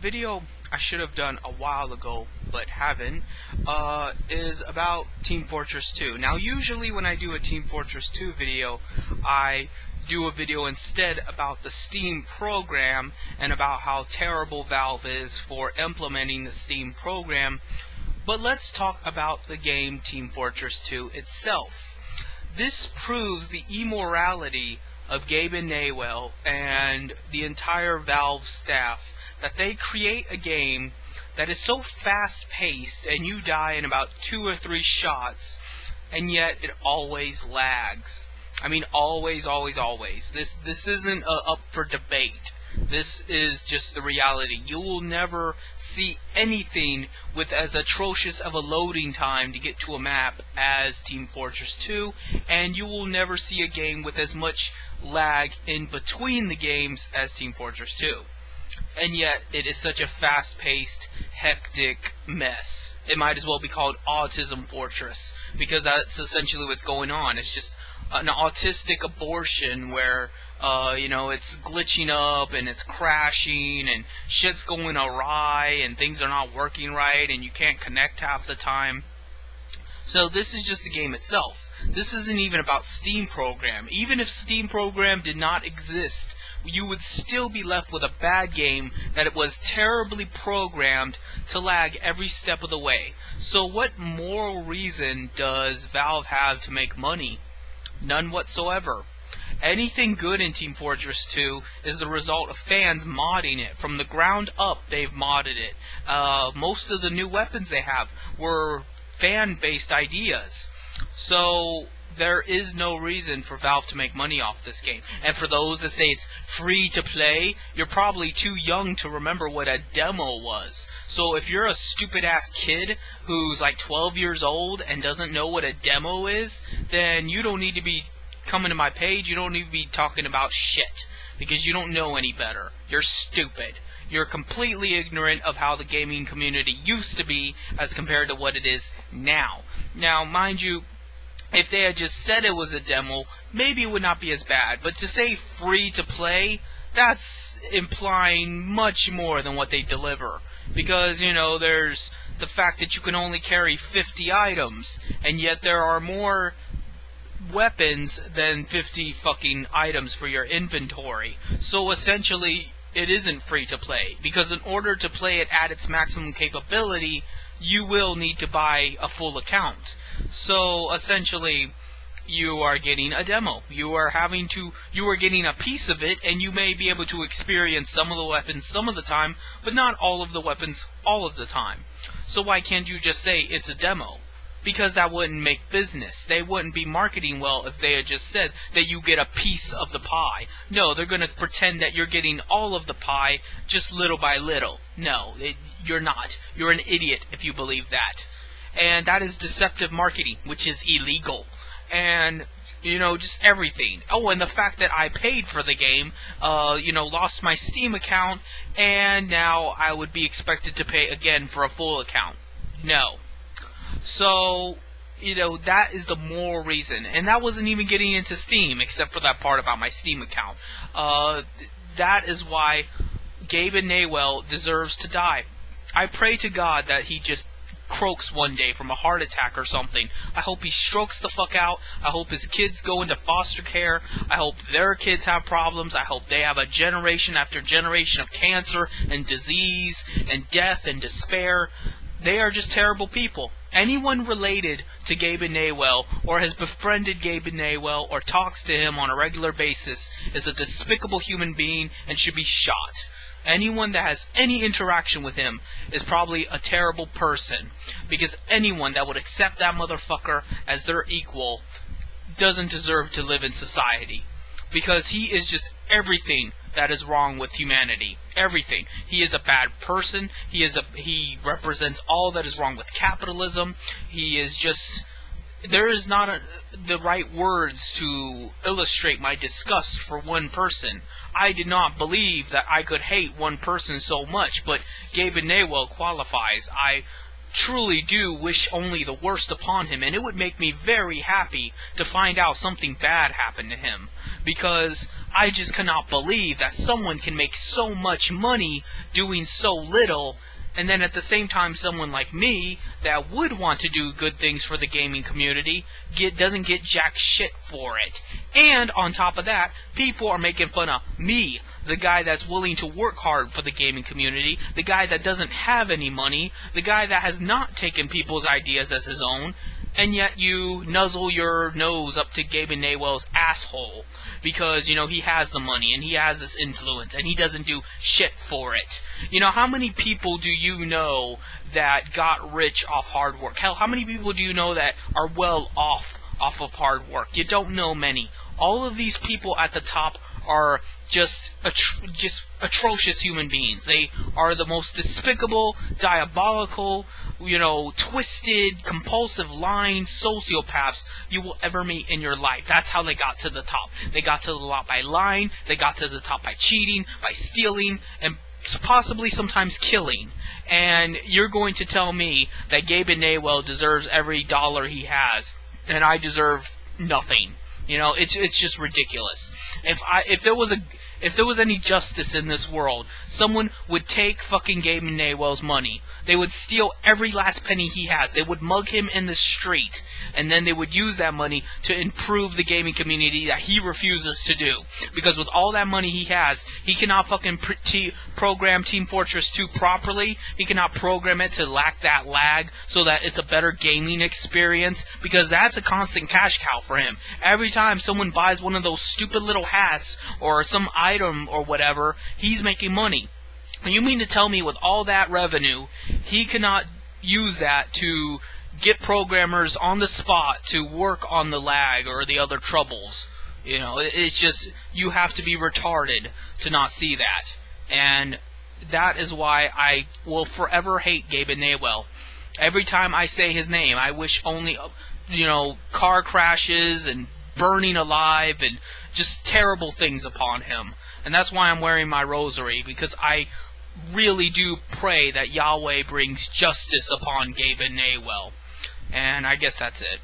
video I should have done a while ago, but haven't, is about Team Fortress 2. Now, usually when I do a Team Fortress 2 video, I do a video instead about the Steam program and about how terrible Valve is for implementing the Steam program. But let's talk about the game Team Fortress 2 itself. This proves the immorality of Gaben Nawell and the entire Valve staff, that they create a game that is so fast-paced and you die in about 2 or 3 shots, and yet it always lags. I mean, always. This isn't up for debate. This is just the reality. You will never see anything with as atrocious of a loading time to get to a map as Team Fortress 2, and you will never see a game with as much lag in between the games as Team Fortress 2. And yet, it is such a fast-paced, hectic mess. It might as well be called Autism Fortress, because that's essentially what's going on. It's just an autistic abortion where, it's glitching up, and it's crashing, and shit's going awry, and things are not working right, and you can't connect half the time. So this is just the game itself. This isn't even about Steam program. Even if Steam program did not exist, you would still be left with a bad game that it was terribly programmed to lag every step of the way. So what moral reason does Valve have to make money? None whatsoever. Anything good in Team Fortress 2 is the result of fans modding it. From the ground up, they've modded it. Most of the new weapons they have were fan-based ideas. So there is no reason for Valve to make money off this game. And for those that say it's free to play, you're probably too young to remember what a demo was. So if you're a stupid ass kid who's like 12 years old and doesn't know what a demo is, then you don't need to be coming to my page. You don't need to be talking about shit, because you don't know any better. You're stupid. You're completely ignorant of how the gaming community used to be as compared to what it is now. Now, mind you, if they had just said it was a demo, maybe it would not be as bad. But to say free to play, that's implying much more than what they deliver. Because, there's the fact that you can only carry 50 items, and yet there are more weapons than 50 fucking items for your inventory. So essentially, it isn't free to play, because in order to play it at its maximum capability, you will need to buy a full account. So essentially, you are getting a demo. You are getting a piece of it, and you may be able to experience some of the weapons some of the time, but not all of the weapons all of the time. So why can't you just say it's a demo? Because that wouldn't make business. They wouldn't be marketing well if they had just said that you get a piece of the pie. No, they're going to pretend that you're getting all of the pie just little by little. No, you're not. You're an idiot if you believe that. And that is deceptive marketing, which is illegal. And, just everything. Oh, and the fact that I paid for the game, lost my Steam account, and now I would be expected to pay again for a full account. No. So, that is the moral reason. And that wasn't even getting into Steam, except for that part about my Steam account. That is why Gaben Nawell deserves to die. I pray to God that he just croaks one day from a heart attack or something. I hope he strokes the fuck out. I hope his kids go into foster care. I hope their kids have problems. I hope they have a generation after generation of cancer and disease and death and despair. They are just terrible people. Anyone related to Gaben Nawell or has befriended Gaben Nawell or talks to him on a regular basis is a despicable human being and should be shot. Anyone that has any interaction with him is probably a terrible person, because anyone that would accept that motherfucker as their equal doesn't deserve to live in society, because he is just everything that is wrong with humanity. Everything. He is a bad person. He represents all that is wrong with capitalism. He is just... There is not the right words to illustrate my disgust for one person. I did not believe that I could hate one person so much, but Gaben Nawell qualifies. I truly do wish only the worst upon him, and it would make me very happy to find out something bad happened to him, because I just cannot believe that someone can make so much money doing so little, and then at the same time someone like me that would want to do good things for the gaming community doesn't get jack shit for it. And on top of that, people are making fun of me, the guy that's willing to work hard for the gaming community, the guy that doesn't have any money, the guy that has not taken people's ideas as his own, and yet you nuzzle your nose up to Gaben Nawell's asshole because, you know, he has the money and he has this influence and he doesn't do shit for it. You know, how many people do you know that got rich off hard work? Hell, how many people do you know that are well off of hard work? You don't know many. All of these people at the top are just atrocious human beings. They are the most despicable, diabolical, you know, twisted, compulsive, lying sociopaths you will ever meet in your life. That's how they got to the top. They got to the top by lying, they got to the top by cheating, by stealing, and possibly sometimes killing. And you're going to tell me that Gaben Nawell deserves every dollar he has, and I deserve nothing. You know, it's just ridiculous. If there was any justice in this world, someone would take fucking Gaben Nawell's money. They would steal every last penny he has. They would mug him in the street, and then they would use that money to improve the gaming community that he refuses to do. Because with all that money he has, he cannot fucking program Team Fortress 2 properly. He cannot program it to lack that lag so that it's a better gaming experience, because that's a constant cash cow for him. Every time someone buys one of those stupid little hats or some item or whatever, he's making money. You mean to tell me with all that revenue, he cannot use that to get programmers on the spot to work on the lag or the other troubles? You know, it's just, you have to be retarded to not see that. And that is why I will forever hate Gaben Nawell. Every time I say his name, I wish only, you know, car crashes and burning alive and just terrible things upon him. And that's why I'm wearing my rosary, because I really do pray that Yahweh brings justice upon Gaben Nawell. And I guess that's it.